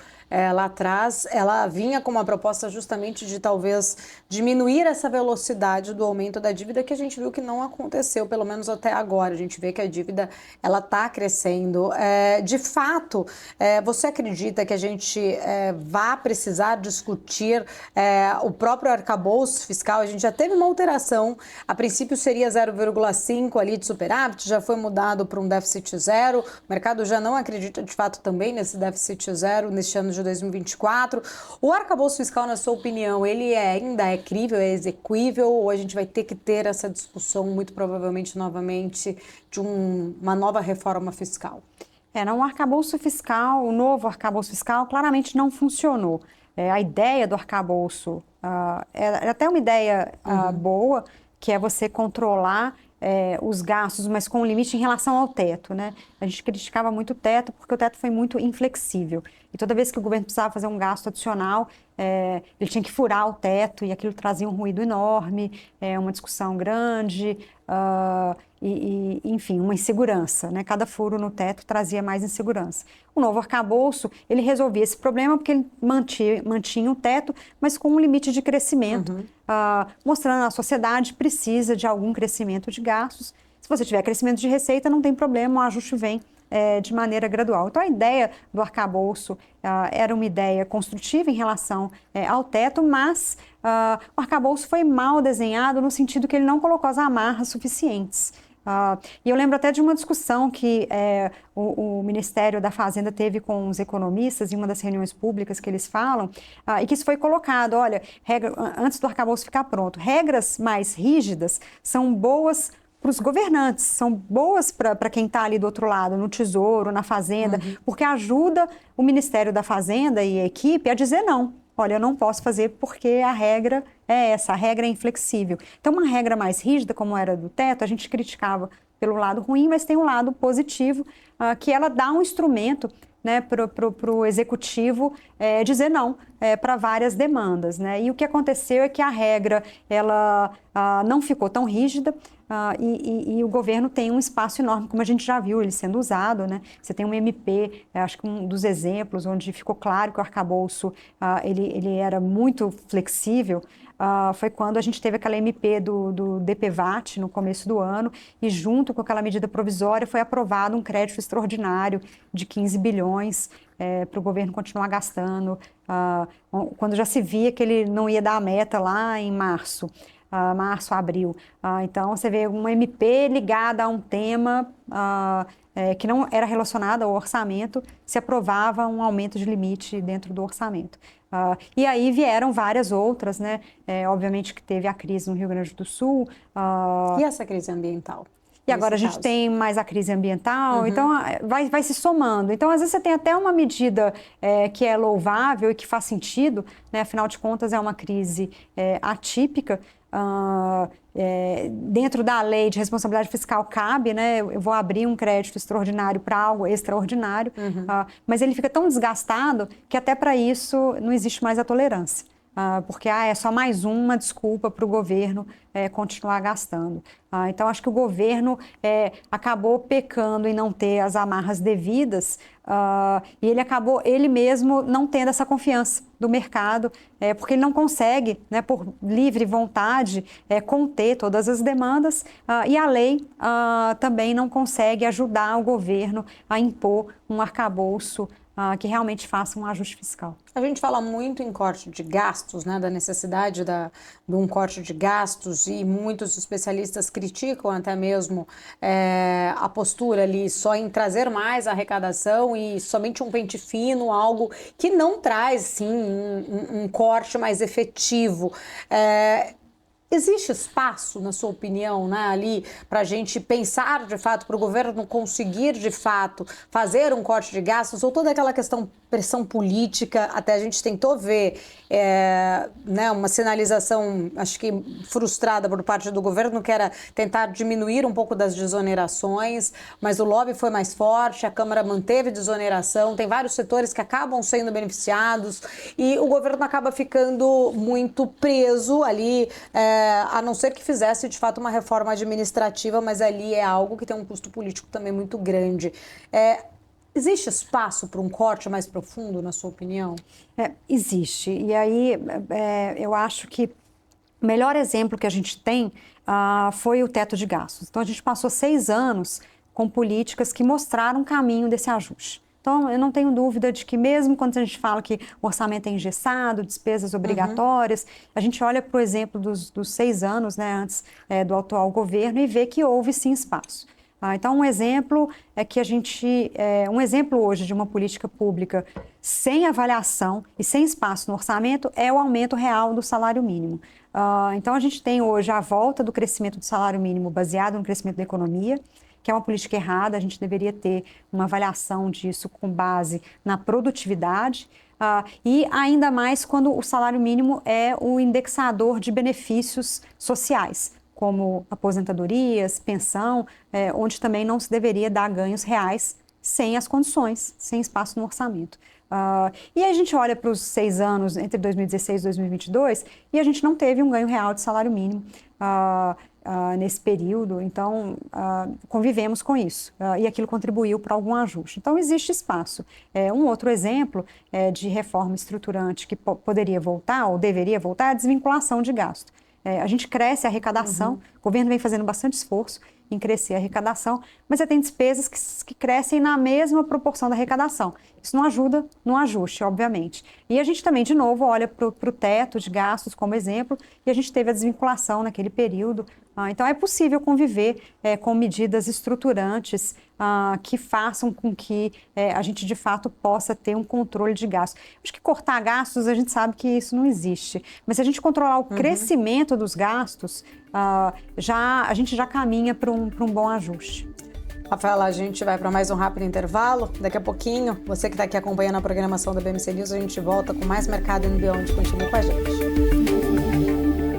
lá atrás, ela vinha com uma proposta justamente de talvez diminuir essa velocidade do aumento da dívida, que a gente viu que não aconteceu, pelo menos até agora. A gente vê que a dívida ela está crescendo. De fato, você acredita que a gente vá precisar discutir o próprio arcabouço fiscal? A gente já teve uma alteração, a princípio seria 0,5 ali de superávit, já foi mudado para um déficit zero, o mercado já não acredita de fato também nesse déficit zero neste ano de 2024. O arcabouço fiscal, na sua opinião, ele ainda é crível, é execuível, ou a gente vai ter que ter essa discussão muito provavelmente novamente de uma nova reforma fiscal? O arcabouço fiscal, o novo arcabouço fiscal claramente não funcionou. A ideia do arcabouço é até uma ideia boa, que é você controlar os gastos, mas com um limite em relação ao teto, né? A gente criticava muito o teto porque o teto foi muito inflexível. E toda vez que o governo precisava fazer um gasto adicional, ele tinha que furar o teto e aquilo trazia um ruído enorme, uma discussão grande enfim, uma insegurança, né? Cada furo no teto trazia mais insegurança. O novo arcabouço, ele resolvia esse problema porque ele mantinha o teto, mas com um limite de crescimento, mostrando que a sociedade precisa de algum crescimento de gastos. Se você tiver crescimento de receita, não tem problema, o ajuste vem de maneira gradual. Então, a ideia do arcabouço era uma ideia construtiva em relação ao teto, mas o arcabouço foi mal desenhado no sentido que ele não colocou as amarras suficientes. E eu lembro até de uma discussão que o Ministério da Fazenda teve com os economistas em uma das reuniões públicas que eles falam, e que isso foi colocado, olha, antes do arcabouço ficar pronto, regras mais rígidas são boas para os governantes, são boas para quem está ali do outro lado, no Tesouro, na Fazenda, porque ajuda o Ministério da Fazenda e a equipe a dizer não. Olha, eu não posso fazer porque a regra é essa, a regra é inflexível. Então, uma regra mais rígida, como era do teto, a gente criticava pelo lado ruim, mas tem um lado positivo, que ela dá um instrumento, né, para o executivo dizer não para várias demandas, né? E o que aconteceu é que a regra ela não ficou tão rígida e o governo tem um espaço enorme, como a gente já viu ele sendo usado, né? Você tem um MP, acho que um dos exemplos onde ficou claro que o arcabouço ele era muito flexível. Foi quando a gente teve aquela MP do DPVAT no começo do ano e junto com aquela medida provisória foi aprovado um crédito extraordinário de 15 bilhões para o governo continuar gastando, quando já se via que ele não ia dar a meta lá em março, abril. Então, você vê uma MP ligada a um tema que não era relacionado ao orçamento, se aprovava um aumento de limite dentro do orçamento. E aí vieram várias outras, né? Obviamente que teve a crise no Rio Grande do Sul. E essa crise ambiental? E agora a gente tem mais a crise ambiental, então vai se somando. Então, às vezes, você tem até uma medida que é louvável e que faz sentido, né? Afinal de contas, é uma crise atípica. Dentro da lei de responsabilidade fiscal cabe, né? Eu vou abrir um crédito extraordinário para algo extraordinário, mas ele fica tão desgastado que até para isso não existe mais a tolerância. Porque é só mais uma desculpa para o governo continuar gastando. Então, acho que o governo acabou pecando em não ter as amarras devidas e ele acabou, ele mesmo, não tendo essa confiança do mercado, porque ele não consegue, né, por livre vontade, conter todas as demandas e a lei também não consegue ajudar o governo a impor um arcabouço que realmente faça um ajuste fiscal. A gente fala muito em corte de gastos, né, da necessidade de um corte de gastos e muitos especialistas criticam até mesmo a postura ali só em trazer mais arrecadação e somente um pente fino, algo que não traz, sim, um corte mais efetivo. Existe espaço, na sua opinião, né, ali para a gente pensar de fato, para o governo conseguir de fato fazer um corte de gastos ou toda aquela questão, pressão política, até a gente tentou ver né, uma sinalização, acho que frustrada por parte do governo, que era tentar diminuir um pouco das desonerações, mas o lobby foi mais forte, a Câmara manteve desoneração, tem vários setores que acabam sendo beneficiados e o governo acaba ficando muito preso ali, a não ser que fizesse de fato uma reforma administrativa, mas ali é algo que tem um custo político também muito grande. Existe espaço para um corte mais profundo, na sua opinião? Existe. E aí eu acho que o melhor exemplo que a gente tem foi o teto de gastos. Então a gente passou 6 anos com políticas que mostraram o caminho desse ajuste. Então, eu não tenho dúvida de que mesmo quando a gente fala que o orçamento é engessado, despesas obrigatórias, a gente olha para o exemplo dos 6 anos, né, antes do atual governo e vê que houve sim espaço. Então, um exemplo é que um exemplo hoje de uma política pública sem avaliação e sem espaço no orçamento é o aumento real do salário mínimo. Então, a gente tem hoje a volta do crescimento do salário mínimo baseado no crescimento da economia, que é uma política errada, a gente deveria ter uma avaliação disso com base na produtividade e ainda mais quando o salário mínimo é o indexador de benefícios sociais, como aposentadorias, pensão, onde também não se deveria dar ganhos reais sem as condições, sem espaço no orçamento. E a gente olha para os 6 anos entre 2016 e 2022 e a gente não teve um ganho real de salário mínimo nesse período, então convivemos com isso e aquilo contribuiu para algum ajuste. Então existe espaço. Um outro exemplo de reforma estruturante que poderia voltar ou deveria voltar é a desvinculação de gasto. A gente cresce a arrecadação, o governo vem fazendo bastante esforço em crescer a arrecadação, mas você tem despesas que crescem na mesma proporção da arrecadação. Isso não ajuda no ajuste, obviamente. E a gente também, de novo, olha para o teto de gastos como exemplo, e a gente teve a desvinculação naquele período. Então, é possível conviver com medidas estruturantes que façam com que a gente, de fato, possa ter um controle de gastos. Acho que cortar gastos, a gente sabe que isso não existe. Mas se a gente controlar o crescimento dos gastos, a gente já caminha para um bom ajuste. Rafaela, a gente vai para mais um rápido intervalo. Daqui a pouquinho, você que está aqui acompanhando a programação da BMC News, a gente volta com mais Mercado e Beyond. Continue com a gente.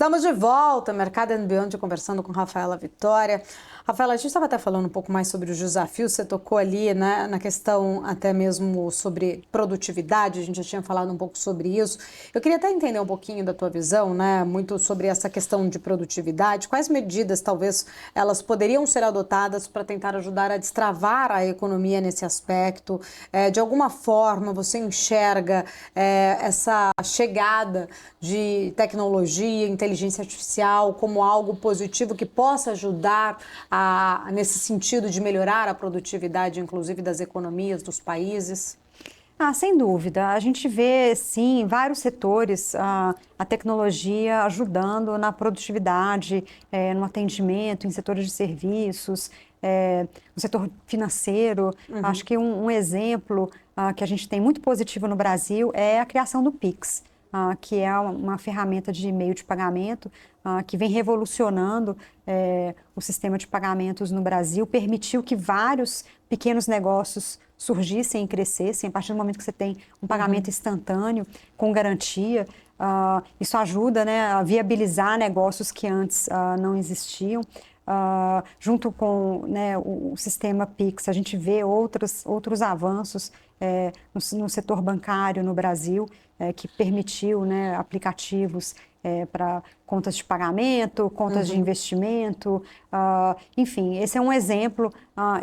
Estamos de volta, Mercado and Beyond, conversando com Rafaela Vitória. Rafaela, a gente estava até falando um pouco mais sobre os desafios, você tocou ali, né, na questão até mesmo sobre produtividade, a gente já tinha falado um pouco sobre isso. Eu queria até entender um pouquinho da tua visão, né, muito sobre essa questão de produtividade. Quais medidas, talvez, elas poderiam ser adotadas para tentar ajudar a destravar a economia nesse aspecto? De alguma forma, você enxerga essa chegada de tecnologia, inteligência artificial como algo positivo que possa ajudar nesse sentido de melhorar a produtividade, inclusive das economias dos países? Sem dúvida. A gente vê, sim, em vários setores a tecnologia ajudando na produtividade, no atendimento, em setores de serviços, no setor financeiro. Acho que um exemplo que a gente tem muito positivo no Brasil é a criação do Pix, que é uma ferramenta de meio de pagamento que vem revolucionando o sistema de pagamentos no Brasil, permitiu que vários pequenos negócios surgissem e crescessem. A partir do momento que você tem um pagamento instantâneo, com garantia, isso ajuda, né, a viabilizar negócios que antes não existiam. Junto com, né, o sistema Pix, a gente vê outros avanços no setor bancário no Brasil, que permitiu, né, aplicativos para contas de pagamento, contas de investimento, enfim, esse é um exemplo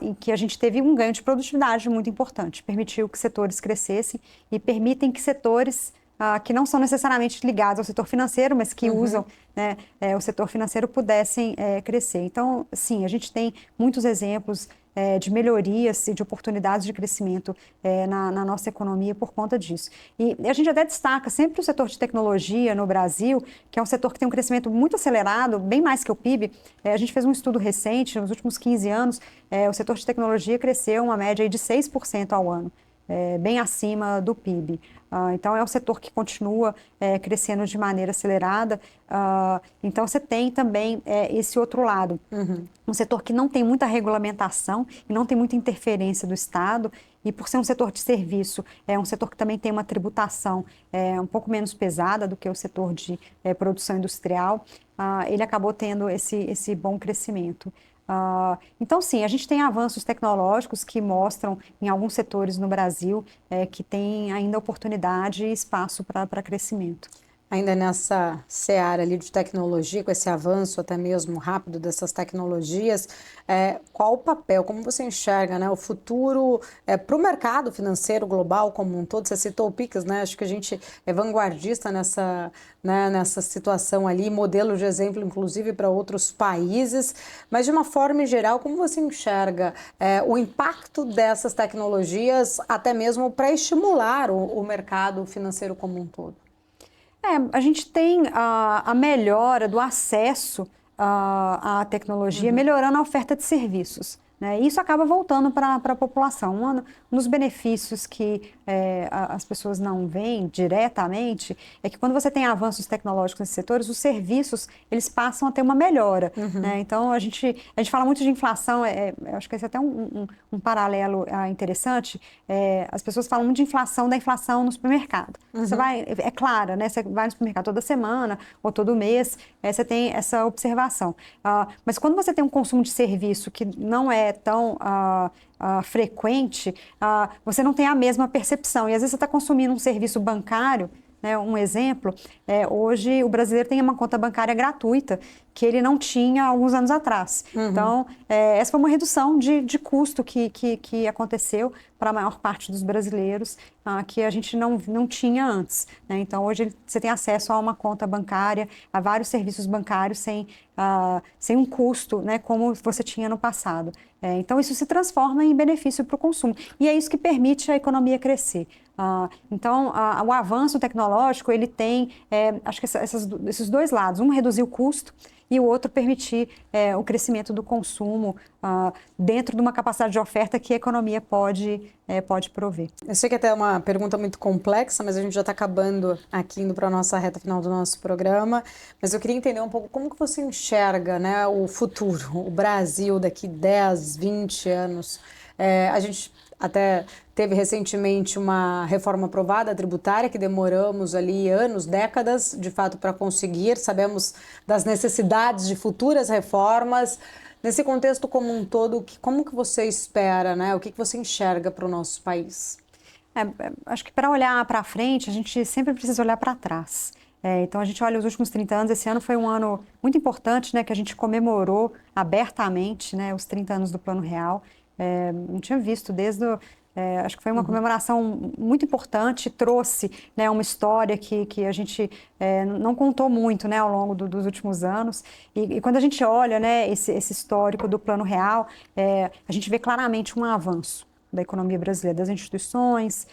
em que a gente teve um ganho de produtividade muito importante, permitiu que setores crescessem e permitem que setores que não são necessariamente ligados ao setor financeiro, mas que usam, né, o setor financeiro pudessem crescer. Então, sim, a gente tem muitos exemplos de melhorias e de oportunidades de crescimento na nossa economia por conta disso. E a gente até destaca sempre o setor de tecnologia no Brasil, que é um setor que tem um crescimento muito acelerado, bem mais que o PIB. A gente fez um estudo recente, nos últimos 15 anos, o setor de tecnologia cresceu uma média aí de 6% ao ano. Bem acima do PIB. Então, é um setor que continua crescendo de maneira acelerada. Então, você tem também esse outro lado. Um setor que não tem muita regulamentação e não tem muita interferência do Estado. E por ser um setor de serviço, é um setor que também tem uma tributação um pouco menos pesada do que o setor de produção industrial. Ele acabou tendo esse bom crescimento. Então, sim, a gente tem avanços tecnológicos que mostram em alguns setores no Brasil que tem ainda oportunidade e espaço para crescimento. Ainda nessa seara ali de tecnologia, com esse avanço até mesmo rápido dessas tecnologias, qual o papel, como você enxerga, né, o futuro para o mercado financeiro global como um todo? Você citou o Pix, né? Acho que a gente é vanguardista nessa situação ali, modelo de exemplo, inclusive, para outros países, mas de uma forma geral, como você enxerga o impacto dessas tecnologias até mesmo para estimular o mercado financeiro como um todo? A gente tem a melhora do acesso à tecnologia, melhorando a oferta de serviços, né? Isso acaba voltando para a população. Um dos benefícios que as pessoas não veem diretamente é que quando você tem avanços tecnológicos nesses setores, os serviços eles passam a ter uma melhora, né? Então, a gente fala muito de inflação, eu acho que esse é até um paralelo interessante. As pessoas falam muito de inflação, da inflação no supermercado. Você vai, é clara, né? Você vai no supermercado toda semana ou todo mês, você tem essa observação. Mas quando você tem um consumo de serviço que não é tão frequente, você não tem a mesma percepção. E às vezes você está consumindo um serviço bancário, né, um exemplo, hoje o brasileiro tem uma conta bancária gratuita que ele não tinha há alguns anos atrás. Então, essa foi uma redução de custo que aconteceu para a maior parte dos brasileiros, que a gente não tinha antes, né? Então, hoje você tem acesso a uma conta bancária, a vários serviços bancários sem um custo, né, como você tinha no passado. Então, isso se transforma em benefício para o consumo. E é isso que permite a economia crescer. Então, o avanço tecnológico, ele tem, acho que esses dois lados. Um, reduzir o custo, e o outro permitir o crescimento do consumo dentro de uma capacidade de oferta que a economia pode prover. Eu sei que até é uma pergunta muito complexa, mas a gente já está acabando aqui, indo para a nossa reta final do nosso programa, mas eu queria entender um pouco como que você enxerga, né, o futuro, o Brasil daqui 10, 20 anos. A gente até teve recentemente uma reforma aprovada tributária que demoramos ali anos, décadas, de fato, para conseguir. Sabemos das necessidades de futuras reformas. Nesse contexto como um todo, como que você espera, né? O que você enxerga para o nosso país? Acho que para olhar para frente, a gente sempre precisa olhar para trás. Então, a gente olha os últimos 30 anos, esse ano foi um ano muito importante, né, que a gente comemorou abertamente, né, os 30 anos do Plano Real. Não tinha visto desde acho que foi uma comemoração muito importante, trouxe, né, uma história que a gente não contou muito, né, ao longo dos últimos anos. E quando a gente olha, né, esse histórico do Plano Real, a gente vê claramente um avanço da economia brasileira, das instituições,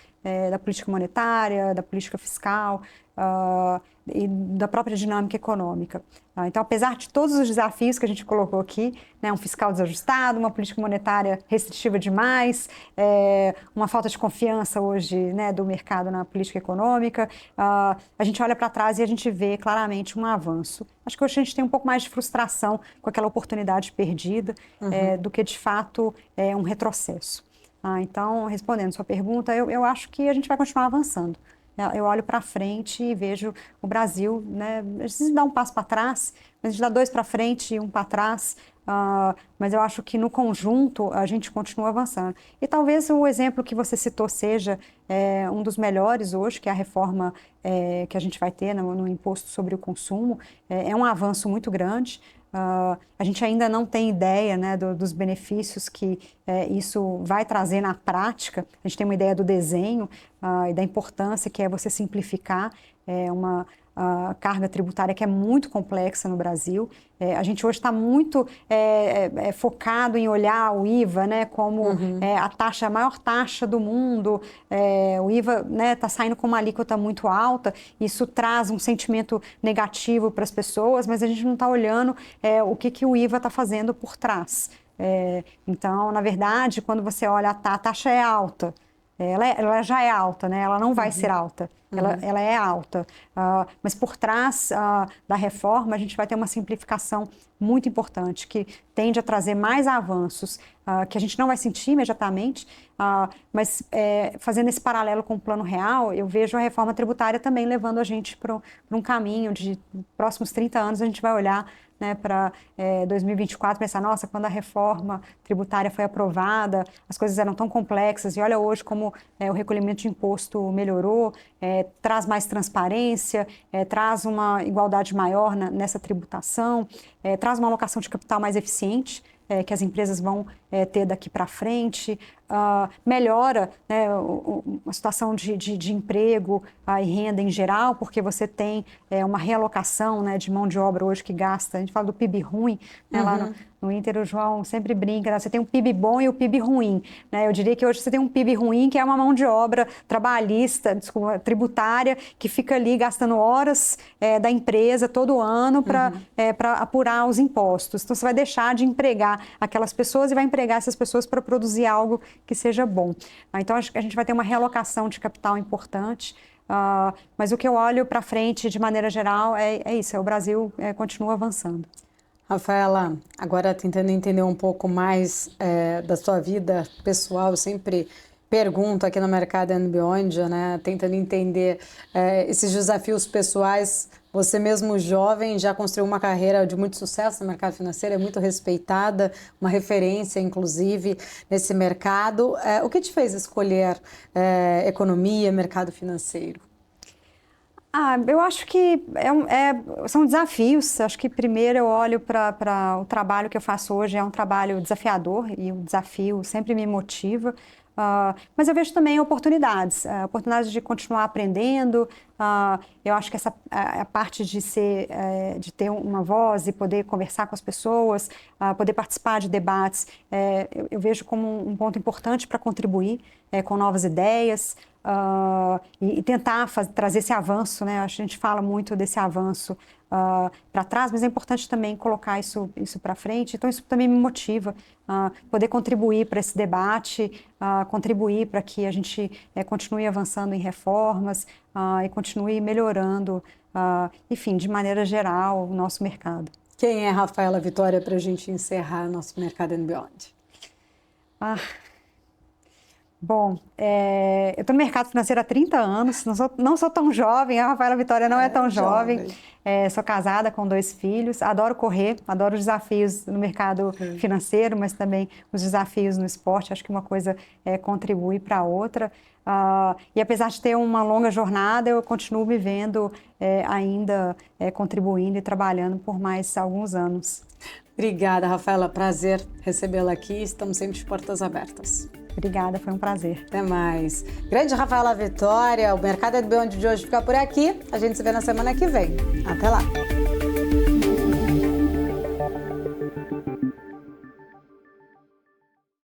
da política monetária, da política fiscal, e da própria dinâmica econômica. Então, apesar de todos os desafios que a gente colocou aqui, né, um fiscal desajustado, uma política monetária restritiva demais, uma falta de confiança hoje, né, do mercado na política econômica, a gente olha para trás e a gente vê claramente um avanço. Acho que hoje a gente tem um pouco mais de frustração com aquela oportunidade perdida, do que, de fato, um retrocesso. Então, respondendo sua pergunta, eu acho que a gente vai continuar avançando. Eu olho para frente e vejo o Brasil, né, a gente dá um passo para trás, a gente dá 2 para frente e 1 para trás, mas eu acho que no conjunto a gente continua avançando. E talvez o exemplo que você citou seja um dos melhores hoje, que é a reforma que a gente vai ter no imposto sobre o consumo. É um avanço muito grande. A gente ainda não tem ideia, né, dos benefícios que isso vai trazer na prática. A gente tem uma ideia do desenho e da importância que é você simplificar uma carga tributária que é muito complexa no Brasil. A gente hoje está muito focado em olhar o IVA, né, como a maior taxa do mundo. O IVA está saindo com uma alíquota muito alta, isso traz um sentimento negativo para as pessoas, mas a gente não está olhando o que o IVA está fazendo por trás. Então, na verdade, quando você olha a taxa é alta, ela já é alta, né? Ela não vai ser alta, ela é alta. Mas por trás da reforma, a gente vai ter uma simplificação muito importante, que tende a trazer mais avanços, que a gente não vai sentir imediatamente, mas fazendo esse paralelo com o Plano Real, eu vejo a reforma tributária também levando a gente para um caminho de próximos 30 anos, a gente vai olhar, né, para 2024, pensar, nossa, quando a reforma tributária foi aprovada, as coisas eram tão complexas, e olha hoje como o recolhimento de imposto melhorou, traz mais transparência, traz uma igualdade maior nessa tributação, traz uma alocação de capital mais eficiente, que as empresas vão ter daqui para frente, melhora, né, a situação de emprego e renda em geral, porque você tem uma realocação, né, de mão de obra hoje que gasta, a gente fala do PIB ruim, né, lá no Inter o João sempre brinca, né, você tem um PIB bom e o PIB ruim, né, eu diria que hoje você tem um PIB ruim, que é uma mão de obra trabalhista, tributária, que fica ali gastando horas da empresa todo ano para apurar os impostos. Então você vai deixar de empregar aquelas pessoas e vai empregar essas pessoas para produzir algo que seja bom. Então acho que a gente vai ter uma realocação de capital importante, mas o que eu olho para frente de maneira geral é isso, o Brasil continua avançando. Rafaela, agora tentando entender um pouco mais da sua vida pessoal, eu sempre pergunto aqui no Mercado and Beyond, né, tentando entender esses desafios pessoais. Você mesmo jovem já construiu uma carreira de muito sucesso no mercado financeiro, é muito respeitada, uma referência, inclusive, nesse mercado. O que te fez escolher economia, mercado financeiro? Eu acho que são desafios. Acho que primeiro eu olho para o trabalho que eu faço hoje, é um trabalho desafiador e o desafio sempre me motiva. Mas eu vejo também oportunidades de continuar aprendendo. Eu acho que a parte de ter uma voz e poder conversar com as pessoas, poder participar de debates, eu vejo como um ponto importante para contribuir com novas ideias. E tentar trazer esse avanço, né? A gente fala muito desse avanço para trás, mas é importante também colocar isso para frente. Então, isso também me motiva poder contribuir para esse debate, contribuir para que a gente continue avançando em reformas e continue melhorando, enfim, de maneira geral, o nosso mercado. Quem é Rafaela Vitória para a gente encerrar nosso Mercado and Beyond? Bom, eu estou no mercado financeiro há 30 anos, não sou tão jovem, a Rafaela Vitória não é tão jovem. Sou casada com 2 filhos, adoro correr, adoro os desafios no mercado financeiro, mas também os desafios no esporte. Acho que uma coisa contribui para a outra. E apesar de ter uma longa jornada, eu continuo me vendo ainda contribuindo e trabalhando por mais alguns anos. Obrigada, Rafaela. Prazer recebê-la aqui. Estamos sempre de portas abertas. Obrigada, foi um prazer. Até mais. Grande Rafaela Vitória, o Mercado and Beyond de hoje fica por aqui. A gente se vê na semana que vem. Até lá.